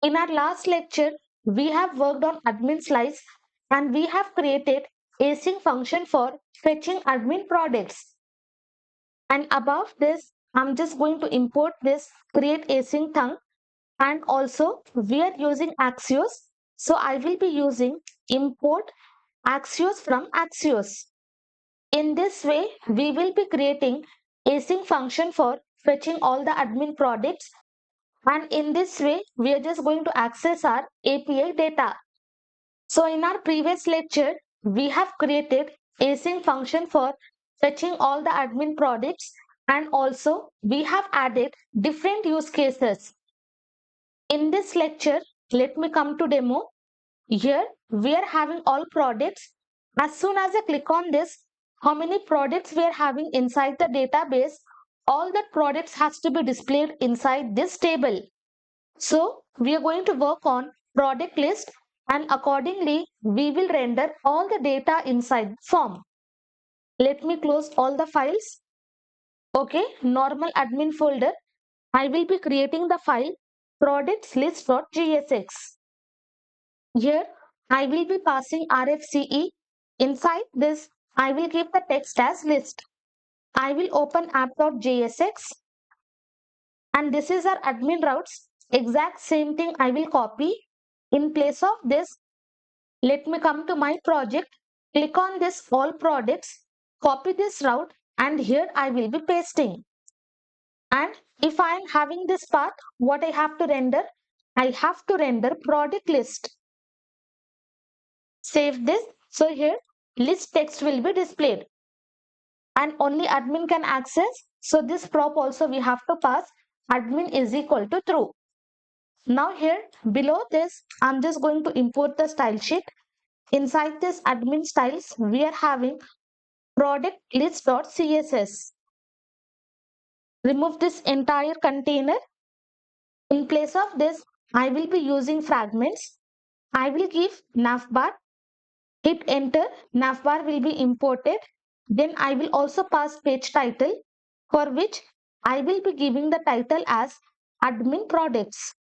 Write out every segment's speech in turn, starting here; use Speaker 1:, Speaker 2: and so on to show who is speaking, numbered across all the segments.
Speaker 1: In our last lecture, we have worked on admin slice and we have created async function for fetching admin products. And above this, I'm just going to import this create async Thunk, and also we are using Axios. So I will be using import Axios from Axios. In this way, we will be creating async function for fetching all the admin products, and in this way, we are just going to access our API data. So in our previous lecture, we have created async function for fetching all the admin products, and also we have added different use cases. In this lecture, let me come to demo. Here we are having all products. As soon as I click on this, how many products we are having inside the database, all the products has to be displayed inside this table. So we are going to work on product list, and accordingly we will render all the data inside the form. Let me close all the files. Okay, normal admin folder. I will be creating the file products list.jsx. Here I will be passing RFCE. Inside this I will give the text as list. I will open app.jsx, and this is our admin routes. Exact same thing I will copy. In place of this, let me come to my project, click on this all products, copy this route, and here I will be pasting. And if I am having this path, what I have to render? I have to render product list. Save this. So here list text will be displayed and only admin can access. So this prop also we have to pass admin is equal to true. Now here below this, I'm just going to import the style sheet. Inside this admin styles, we are having product list.css. Remove this entire container. In place of this, I will be using fragments. I will give navbar. Hit enter. Navbar will be imported. Then I will also pass page title, for which I will be giving the title as admin products.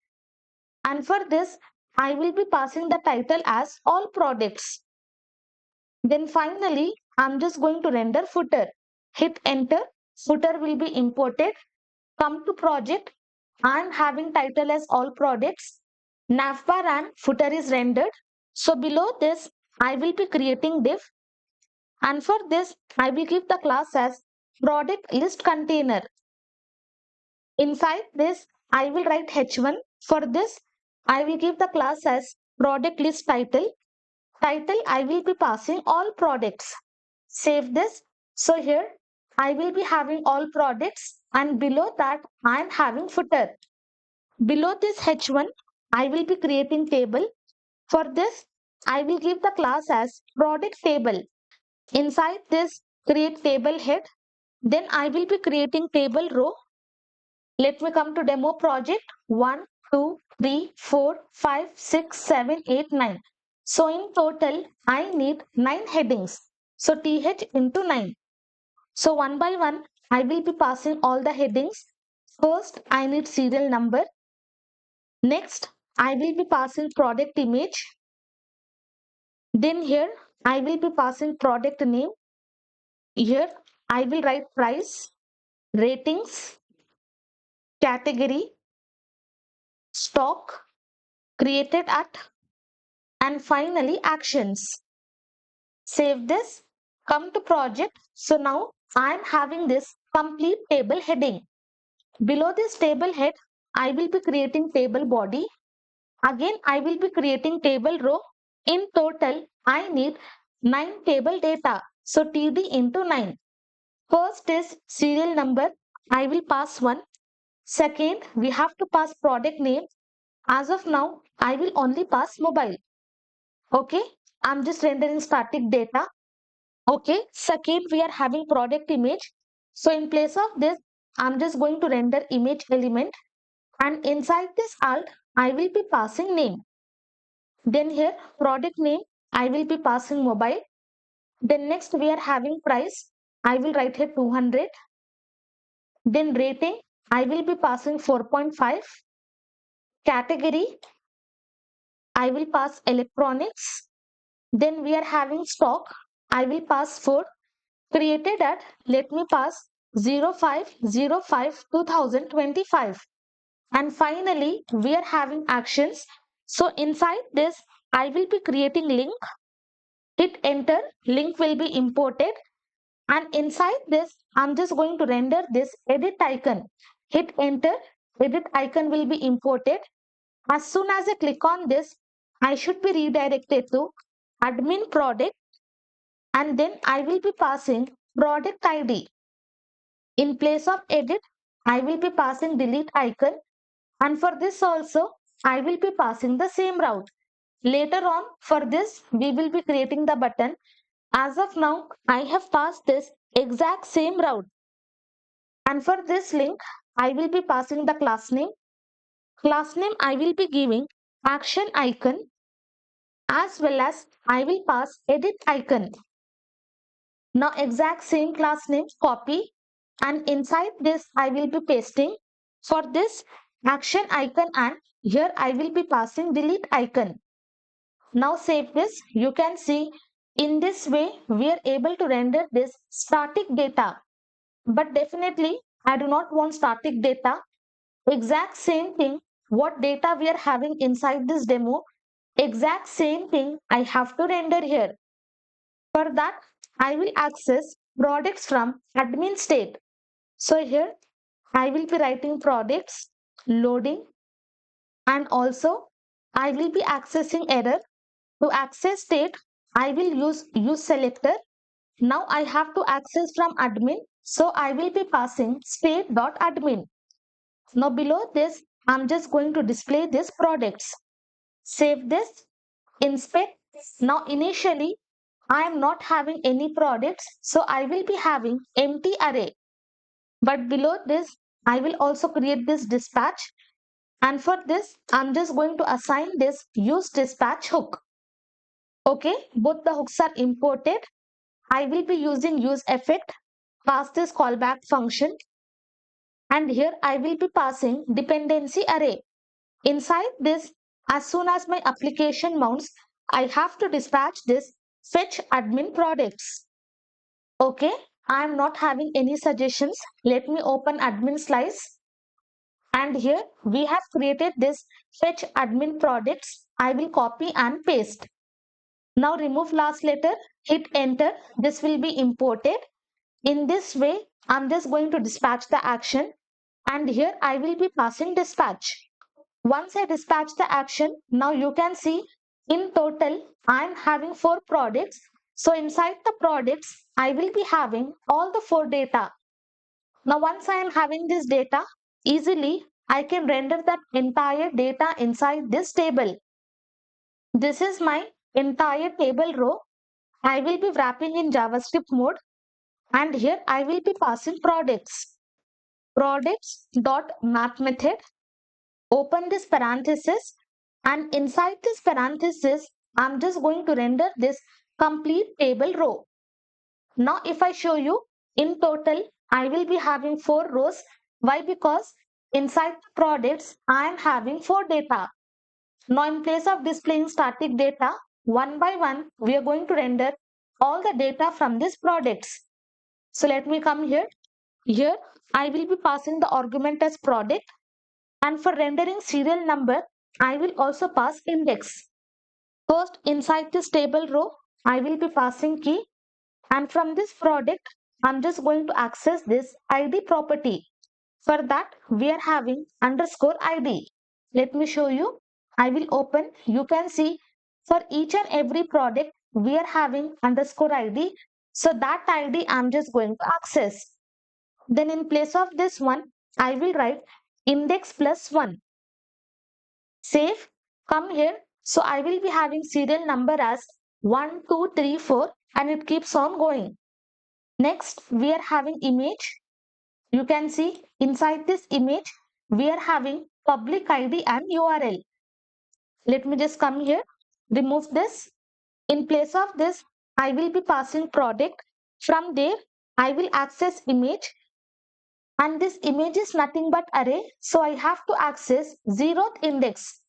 Speaker 1: And for this, I will be passing the title as all products. Then finally, I'm just going to render footer. Hit enter. Footer will be imported. Come to project. I'm having title as all products. Navbar and footer is rendered. So below this, I will be creating div. And for this, I will give the class as product list container. Inside this, I will write h1. For this, I will give the class as product list title. Title, I will be passing all products. Save this. So here I will be having all products, and below that I am having footer. Below this h1, I will be creating table. For this, I will give the class as product table. Inside this, create table head. Then I will be creating table row. Let me come to demo project. 1, 2, 3, 4, 5, 6, 7, 8, 9. So in total, I need 9 headings. So th into 9. So one by one, I will be passing all the headings. First, I need serial number. Next, I will be passing product image. Then here, I will be passing product name. Here, I will write price, ratings, category, stock, created at, and finally actions. Save this, come to project. So now I am having this complete table heading. Below this table head, I will be creating table body. Again, I will be creating table row. In total, I need 9 table data. So TD into 9. First is serial number. I will pass 1. Second, we have to pass product name. As of now, I will only pass mobile. Okay, I'm just rendering static data. Okay, second, we are having product image. So in place of this, I'm just going to render image element, and inside this alt, I will be passing name. Then here product name, I will be passing mobile. Then next we are having price. I will write here 200. Then rating, I will be passing 4.5. Category, I will pass electronics. Then we are having stock. I will pass food. Created at, let me pass 05/05/2025. And finally, we are having actions. So inside this, I will be creating link. Hit enter, link will be imported. And inside this, I'm just going to render this edit icon. Hit enter, edit icon will be imported. As soon as I click on this, I should be redirected to admin product, and then I will be passing product ID. In place of edit, I will be passing delete icon, and for this also, I will be passing the same route. Later on, for this, we will be creating the button. As of now, I have passed this exact same route. And for this link, I will be passing the class name. Class name I will be giving action icon, as well as I will pass edit icon. Now exact same class name copy, and inside this I will be pasting for this action icon, and here I will be passing delete icon. Now save this. You can see in this way we are able to render this static data. But definitely I do not want static data. Exact same thing, what data we are having inside this demo, exact same thing I have to render here. For that, I will access products from admin state. So here I will be writing products, loading, and also I will be accessing error. To access state, I will use selector. Now I have to access from admin. So I will be passing state.admin. Now below this, I'm just going to display this products. Save this, inspect. Now initially, I am not having any products, so I will be having empty array. But below this, I will also create this dispatch. And for this, I'm just going to assign this use dispatch hook. Okay, both the hooks are imported. I will be using use effect, pass this callback function. And here I will be passing dependency array. Inside this, as soon as my application mounts, I have to dispatch this fetch admin products. Okay, I am not having any suggestions. Let me open admin slice. And here we have created this fetch admin products. I will copy and paste. Now remove last letter, hit enter. This will be imported. In this way, I'm just going to dispatch the action. And here I will be passing dispatch. Once I dispatch the action, now you can see in total I am having 4 products. So inside the products, I will be having all the 4 data. Now once I am having this data, easily I can render that entire data inside this table. This is my entire table row. I will be wrapping in JavaScript mode, and here I will be passing products. Products.map method. Open this parenthesis, and inside this parenthesis, I'm just going to render this complete table row. Now, if I show you in total, I will be having 4 rows. Why? Because inside the products, I am having 4 data. Now, in place of displaying static data, one by one, we are going to render all the data from these products. So, let me come here. Here, I will be passing the argument as product. And for rendering serial number, I will also pass index. First, inside this table row, I will be passing key. And from this product, I'm just going to access this ID property. For that, we are having underscore ID. Let me show you. I will open. You can see for each and every product, we are having underscore ID. So that ID I'm just going to access. Then in place of this one, I will write index plus 1. Save, come here. So I will be having serial number as 1, 2, 3, 4, and it keeps on going. Next, we are having image. You can see inside this image, we are having public ID and URL. Let me just come here, remove this. In place of this, I will be passing product. From there, I will access image, and this image is nothing but array. So I have to access 0th index.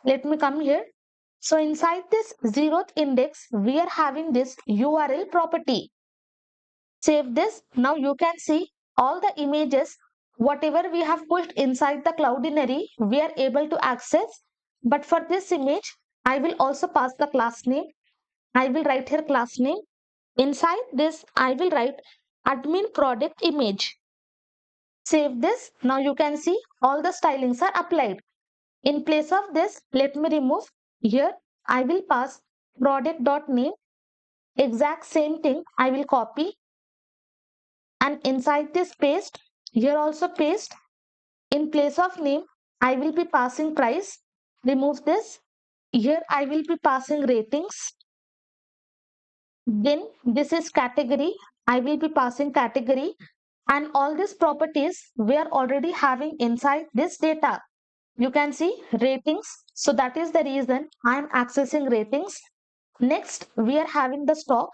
Speaker 1: Let me come here. So inside this zeroth index, we are having this URL property. Save this. Now you can see all the images, whatever we have pushed inside the Cloudinary, we are able to access. But for this image, I will also pass the class name. I will write here class name. Inside this, I will write admin product image. Save this. Now you can see all the stylings are applied. In place of this, let me remove. Here, I will pass product.name. Exact same thing I will copy, and inside this paste, here also paste. In place of name, I will be passing price. Remove this. Here I will be passing ratings. Then this is category. I will be passing category, and all these properties we are already having inside this data. You can see ratings. So that is the reason I am accessing ratings. Next, we are having the stock.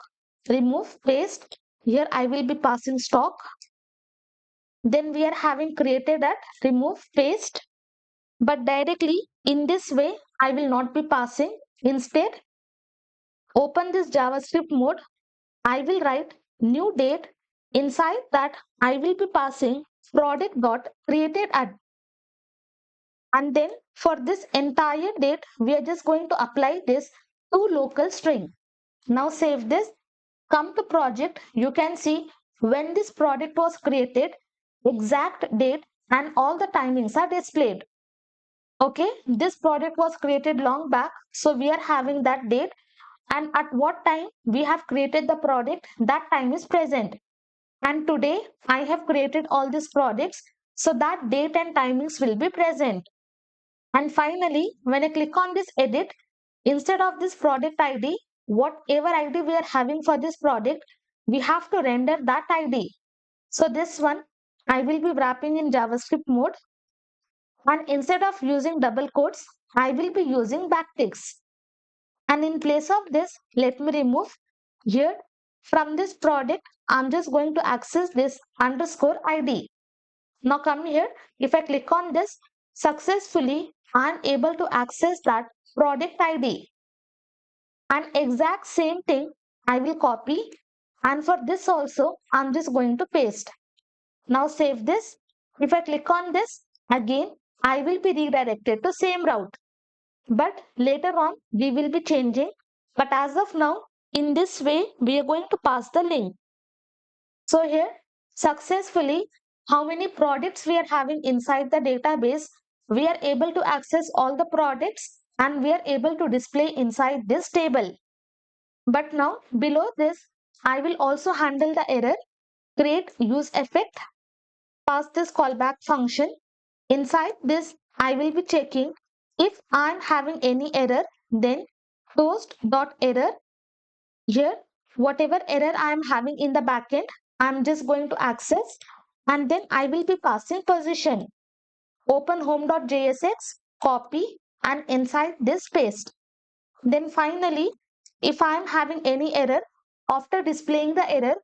Speaker 1: Remove, paste. Here I will be passing stock. Then we are having created at remove, paste. But directly in this way, I will not be passing. Instead, open this JavaScript mode. I will write new date. Inside that, I will be passing product dot created at. And then for this entire date, we are just going to apply this to local string. Now save this. Come to project. You can see when this product was created, exact date and all the timings are displayed. Okay, this product was created long back, so we are having that date, and at what time we have created the product, that time is present. And today I have created all these products, so that date and timings will be present. And finally, when I click on this edit, instead of this product ID, whatever ID we are having for this product, we have to render that ID. So this one I will be wrapping in JavaScript mode, and instead of using double quotes, I will be using backticks. And in place of this, let me remove here from this product, I'm just going to access this underscore ID. Now come here, if I click on this, successfully I'm able to access that product ID. And exact same thing I will copy, and for this also I'm just going to paste. Now save this. If I click on this, again I will be redirected to same route. But later on we will be changing. But as of now, in this way we are going to pass the link. So here successfully, how many products we are having inside the database, we are able to access all the products and we are able to display inside this table. But now below this, I will also handle the error, create use effect, pass this callback function. Inside this, I will be checking if I am having any error, then toast.error. Here, whatever error I am having in the backend, I am just going to access, and then I will be passing position. Open home.jsx, copy, and inside this paste. Then finally, if I am having any error, after displaying the error,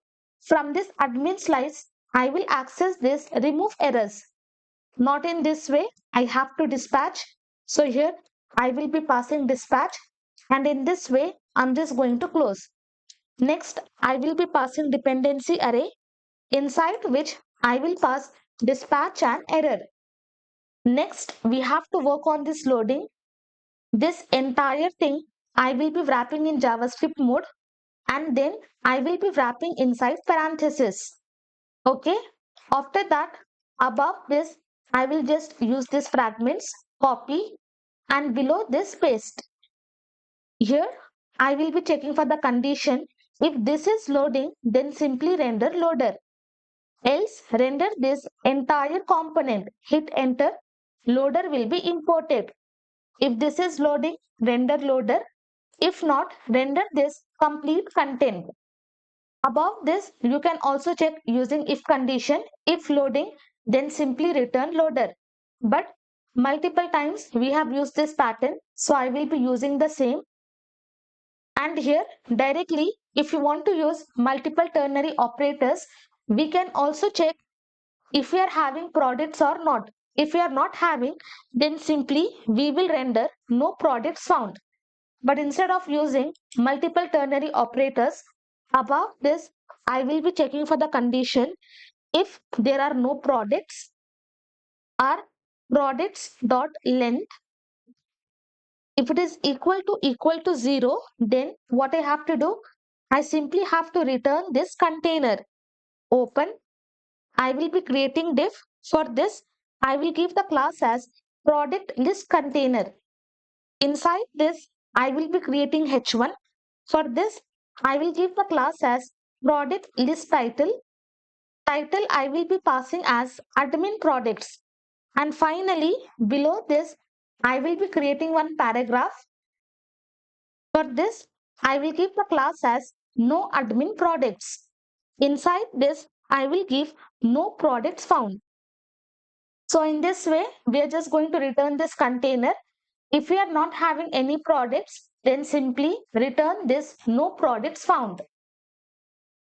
Speaker 1: from this admin slice, I will access this remove errors. Not in this way, I have to dispatch. So here I will be passing dispatch, and in this way, I'm just going to close. Next, I will be passing dependency array, inside which I will pass dispatch and error. Next, we have to work on this loading. This entire thing I will be wrapping in JavaScript mode, and then I will be wrapping inside parenthesis. Okay. After that, above this, I will just use these fragments, copy, and below this paste. Here, I will be checking for the condition. If this is loading, then simply render loader. Else, render this entire component. Hit enter. Loader will be imported. If this is loading, render loader. If not, render this complete content. Above this, you can also check using if condition. If loading, then simply return loader. But multiple times we have used this pattern, so I will be using the same. And here directly, if you want to use multiple ternary operators, we can also check if we are having products or not. If we are not having, then simply we will render no products found. But instead of using multiple ternary operators, above this, I will be checking for the condition if there are no products or products dot length. If it is equal to 0, then what I have to do? I simply have to return this container. Open. I will be creating diff. For this, I will give the class as product list container. Inside this, I will be creating h1. For this, I will give the class as product list title. Title I will be passing as admin products. And finally, below this, I will be creating one paragraph. For this, I will give the class as no admin products. Inside this, I will give no products found. So in this way, we are just going to return this container. If we are not having any products, then simply return this no products found.